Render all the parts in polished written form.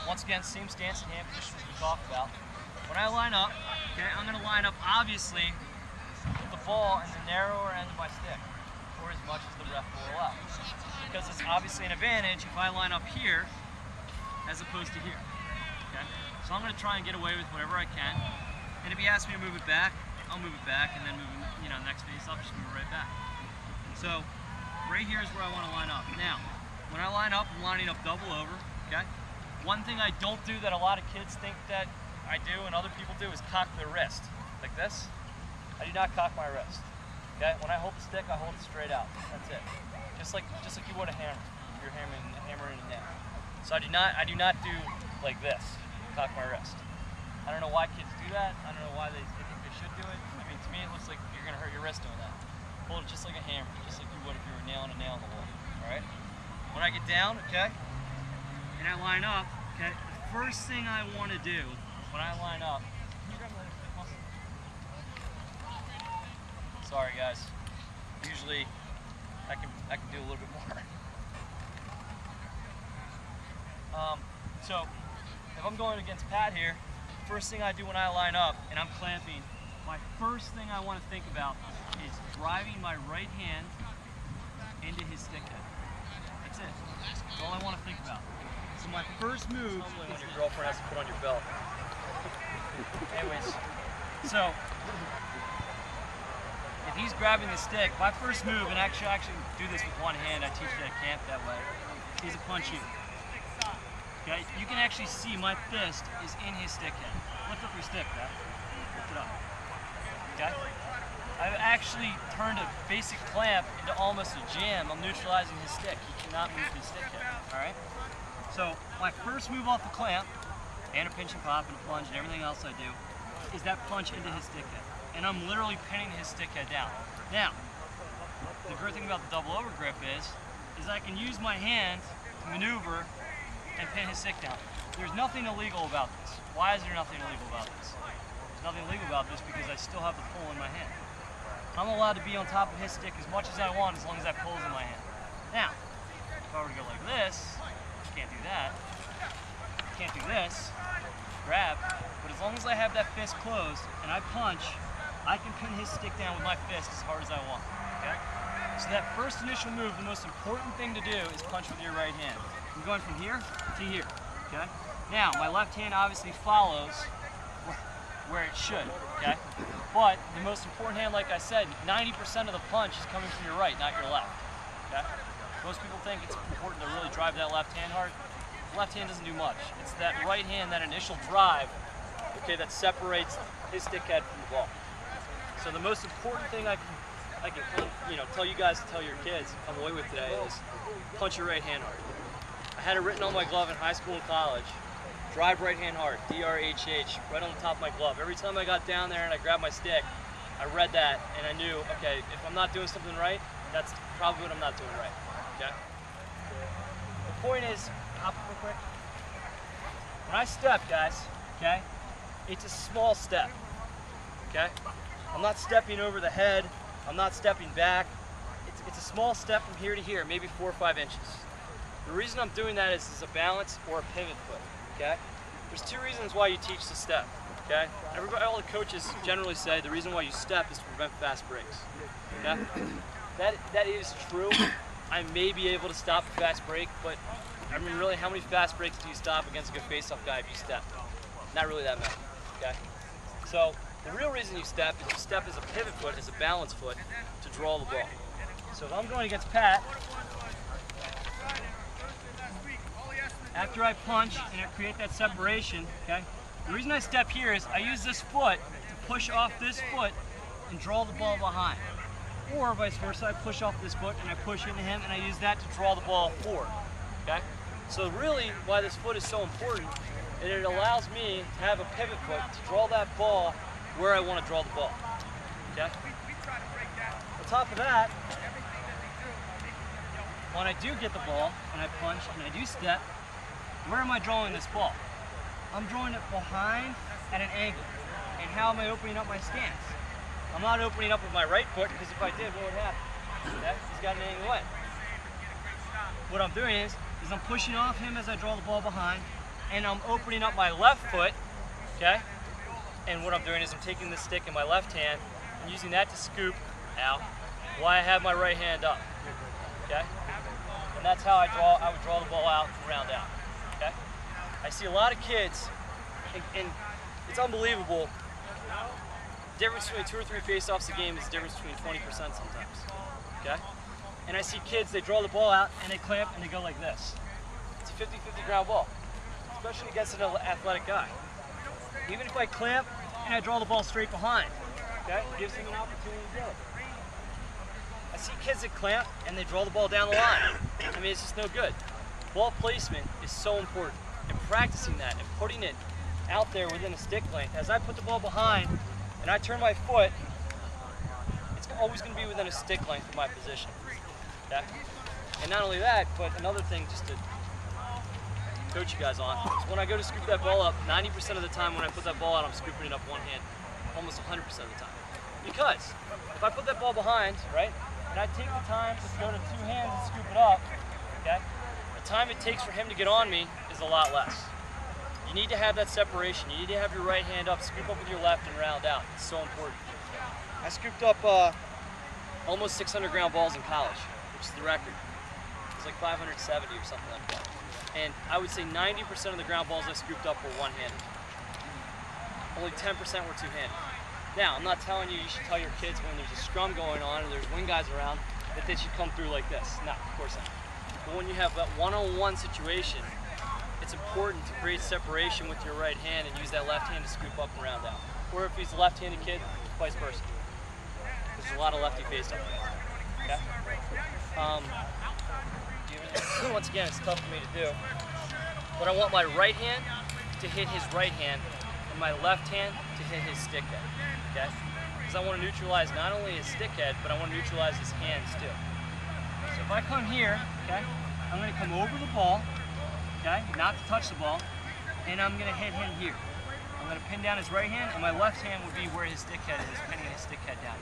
once again, same stance and hand positions we talked about. When I line up, okay, I'm going to line up obviously with the ball in the narrower end of my stick, or as much as the ref will allow. Because it's obviously an advantage if I line up here as opposed to here. Okay? So I'm going to try and get away with whatever I can. And if he asks me to move it back, I'll move it back, and then move it, next face up, just move it right back. So right here is where I want to line up. Now, when I line up, I'm lining up double over. Okay? One thing I don't do that a lot of kids think that I do and other people do is cock their wrist. Like this. I do not cock my wrist. Okay? When I hold the stick, I hold it straight out. That's it. Just like you would a hammer. You're hammering a nail. So I do not do like this. Cock my wrist. I don't know why kids do that. I don't know why they think they should do it. I mean, to me it looks like you're gonna hurt your wrist doing that. Hold it just like a hammer, just like you would if you were nailing a nail in the wall. Alright? When I get down, okay, and I line up, okay, the first thing I want to do when I line up, sorry guys, usually I can do a little bit more. So if I'm going against Pat here, first thing I do when I line up and I'm clamping, my first thing I want to think about is driving my right hand into his stick head. That's it. That's all I want to think about. So my first move is when your girlfriend has to put on your belt. Anyways, so if he's grabbing the stick, my first move, and actually I do this with one hand, I teach it at camp that way, is a punch you. Okay, you can actually see my fist is in his stick head. Lift up your stick, Pat. Lift it up. Okay? I've actually turned a basic clamp into almost a jam. I'm neutralizing his stick. He cannot move his stick head. Alright? So my first move off the clamp, and a pinch and pop and a plunge and everything else I do, is that punch into his stick head. And I'm literally pinning his stick head down. Now, the great thing about the double over grip is I can use my hand to maneuver and pin his stick down. There's nothing illegal about this. Why is there nothing illegal about this? There's nothing illegal about this because I still have the pull in my hand. I'm allowed to be on top of his stick as much as I want as long as that pull's in my hand. Now, if I were to go like this, you can't do that. You can't do this, grab, but as long as I have that fist closed and I punch, I can pin his stick down with my fist as hard as I want. Okay? So that first initial move, the most important thing to do is punch with your right hand. I'm going from here to here, okay? Now, my left hand obviously follows where it should, okay? But the most important hand, like I said, 90% of the punch is coming from your right, not your left, okay? Most people think it's important to really drive that left hand hard. The left hand doesn't do much. It's that right hand, that initial drive, okay, that separates his stick head from the ball. So the most important thing I can tell you guys to tell your kids, come away with today, is punch your right hand hard. I had it written on my glove in high school and college. Drive right hand hard, D-R-H-H, right on the top of my glove. Every time I got down there and I grabbed my stick, I read that and I knew, okay, if I'm not doing something right, that's probably what I'm not doing right, okay? The point is, hop real quick. When I step, guys, okay, it's a small step, okay? I'm not stepping over the head, I'm not stepping back. It's a small step from here to here, maybe 4 or 5 inches. The reason I'm doing that is a balance or a pivot foot, okay? There's 2 reasons why you teach the step, okay? All the coaches generally say the reason why you step is to prevent fast breaks, okay? That is true. I may be able to stop a fast break, but I mean, really, how many fast breaks do you stop against a good face-off guy if you step? Not really that many, okay? So the real reason you step as a pivot foot, as a balance foot, to draw the ball. So if I'm going against Pat, after I punch and I create that separation, okay, the reason I step here is I use this foot to push off this foot and draw the ball behind. Or vice versa, I push off this foot and I push into him and I use that to draw the ball forward, okay? So really, why this foot is so important is it allows me to have a pivot foot to draw that ball where I want to draw the ball, okay? On top of that, when I do get the ball and I punch and I do step, where am I drawing this ball? I'm drawing it behind at an angle. And how am I opening up my stance? I'm not opening up with my right foot, because if I did, what would happen? Okay? He's got an angle in. What I'm doing is I'm pushing off him as I draw the ball behind, and I'm opening up my left foot, okay? And what I'm doing is I'm taking this stick in my left hand and using that to scoop, ow, while I have my right hand up, okay? And that's how I would draw the ball out and round out, okay? I see a lot of kids, and it's unbelievable. The difference between 2 or 3 face-offs a game is the difference between 20% sometimes, okay? And I see kids, they draw the ball out and they clamp and they go like this. It's a 50-50 ground ball, especially against an athletic guy. Even if I clamp and I draw the ball straight behind, okay? It gives him an opportunity to do it. I see kids that clamp and they draw the ball down the line. I mean, it's just no good. Ball placement is so important. And practicing that and putting it out there within a stick length. As I put the ball behind and I turn my foot, it's always going to be within a stick length of my position. Okay? And not only that, but another thing just to coach you guys on is when I go to scoop that ball up, 90% of the time when I put that ball out, I'm scooping it up one hand, almost 100% of the time. Because if I put that ball behind, right, and I take the time to go to 2 hands and scoop it up, okay, the time it takes for him to get on me is a lot less. You need to have that separation. You need to have your right hand up, scoop up with your left, and round out. It's so important. I scooped up almost 600 ground balls in college, which is the record. It's like 570 or something like that. And I would say 90% of the ground balls I scooped up were one-handed. Only 10% were two-handed. Now, I'm not telling you should tell your kids when there's a scrum going on or there's wing guys around that they should come through like this. No, of course not. But when you have that one-on-one situation, it's important to create separation with your right hand and use that left hand to scoop up and round out. Or if he's a left-handed kid, vice versa. There's a lot of lefty face-up. Okay? Once again, it's tough for me to do. But I want my right hand to hit his right hand and my left hand to hit his stick head. Okay? Because I want to neutralize not only his stick head, but I want to neutralize his hands too. So if I come here, okay, I'm going to come over the ball, okay, not to touch the ball, and I'm going to hit him here. I'm going to pin down his right hand, and my left hand would be where his stick head is, pinning his stick head down.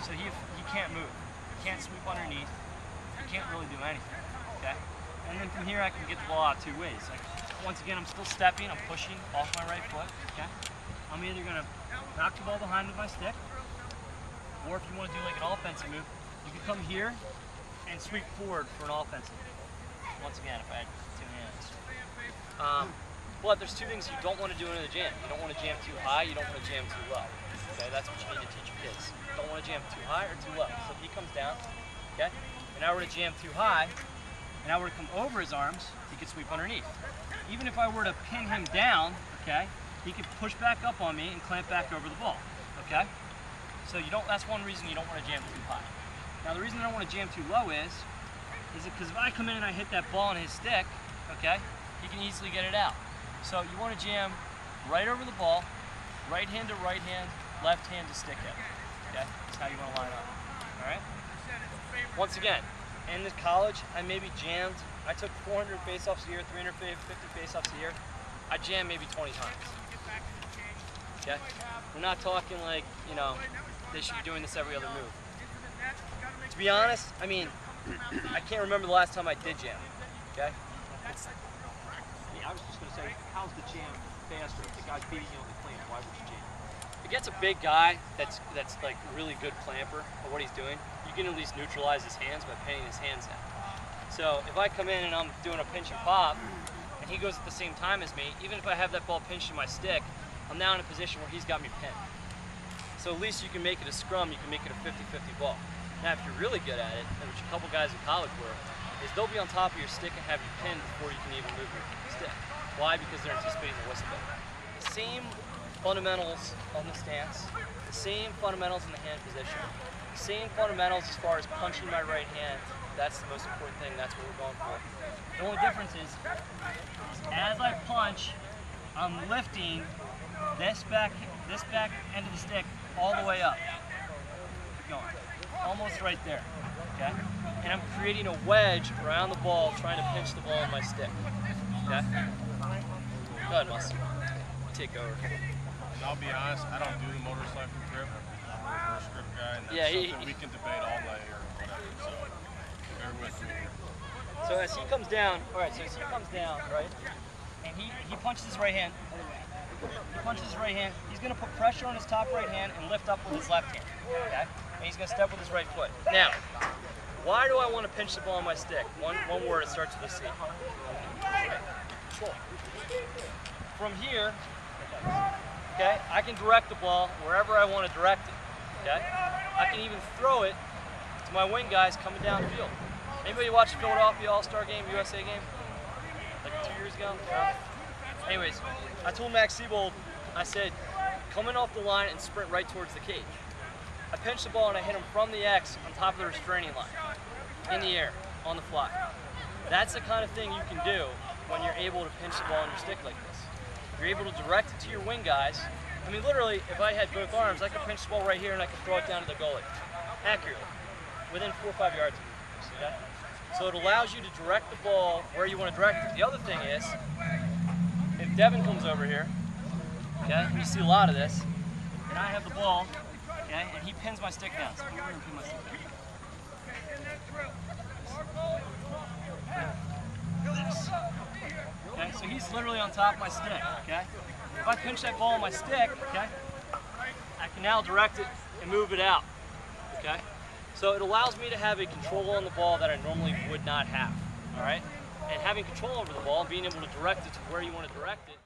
So he can't move. He can't sweep underneath. He can't really do anything, okay? And then from here, I can get the ball out 2 ways. Like, once again, I'm still stepping. I'm pushing off my right foot, okay? I'm either going to knock the ball behind with my stick, or if you want to do like an offensive move, you can come here and sweep forward for an offensive move. Once again, if I had 2 hands. But there's 2 things you don't want to do in the jam. You don't want to jam too high, you don't want to jam too low. Okay, that's what you need to teach your kids. You don't want to jam too high or too low. So if he comes down, okay, and I were to jam too high, and I were to come over his arms, he could sweep underneath. Even if I were to pin him down, okay, he could push back up on me and clamp back over the ball, okay? So you don't. That's one reason you don't want to jam too high. Now the reason I don't want to jam too low is because if I come in and I hit that ball on his stick, okay, he can easily get it out. So you want to jam right over the ball, right hand to right hand, left hand to stick head. Okay, that's how you want to line up. All right. Once again, in this college, I maybe jammed. I took 400 face-offs a year, 350 face-offs a year. I jammed maybe 20 times. Okay, we're not talking like, you know, they should be doing this every other move. To be honest, I mean, I can't remember the last time I did jam. Okay. I was just going to say, how's the jam faster? If the guy's beating you on the clamp, why would you jam? If it gets a big guy that's like really good clamper at what he's doing, you can at least neutralize his hands by pinning his hands down. So if I come in and I'm doing a pinch and pop, and he goes at the same time as me, even if I have that ball pinched in my stick, I'm now in a position where he's got me pinned. So at least you can make it a scrum, you can make it a 50-50 ball. Now if you're really good at it, which a couple guys in college were, is they'll be on top of your stick and have you pinned before you can even move your stick. Why? Because they're anticipating the whistle. The same fundamentals on the stance, the same fundamentals in the hand position, the same fundamentals as far as punching my right hand. That's the most important thing. That's what we're going for. The only difference is as I punch, I'm lifting this back end of the stick all the way up. Keep going. Almost right there. Okay? And I'm creating a wedge around the ball, trying to pinch the ball in my stick. Okay? Go ahead, Mus. Take over. And I'll be honest, I don't do the motorcycle grip. I'm a reverse grip guy, and that's something we can debate all day or whatever, so bear with me. So as he comes down, all right, so as he comes down, right, and he punches his right hand. He punches his right hand. He's going to put pressure on his top right hand and lift up with his left hand. Okay? And he's going to step with his right foot. Now, why do I want to pinch the ball on my stick? One word, it starts with a C. Control. From here, okay, I can direct the ball wherever I want to direct it. Okay? I can even throw it to my wing guys coming downfield. Anybody watch the Philadelphia All-Star game, USA game? Like 2 years ago? No? Anyways, I told Max Siebold, I said, come in off the line and sprint right towards the cage. I pinched the ball and I hit him from the X on top of the restraining line, in the air, on the fly. That's the kind of thing you can do when you're able to pinch the ball on your stick like this. You're able to direct it to your wing guys. I mean, literally, if I had both arms, I could pinch the ball right here and I could throw it down to the goalie, accurately, within 4 or 5 yards of you. Okay? So it allows you to direct the ball where you want to direct it. The other thing is, if Devin comes over here, okay, and you see a lot of this, and I have the ball, okay, and he pins my stick down. So I'm going to pin my stick down. Okay, so he's literally on top of my stick, okay? If I pinch that ball on my stick, okay, I can now direct it and move it out, okay? So it allows me to have a control on the ball that I normally would not have, all right? And having control over the ball and being able to direct it to where you want to direct it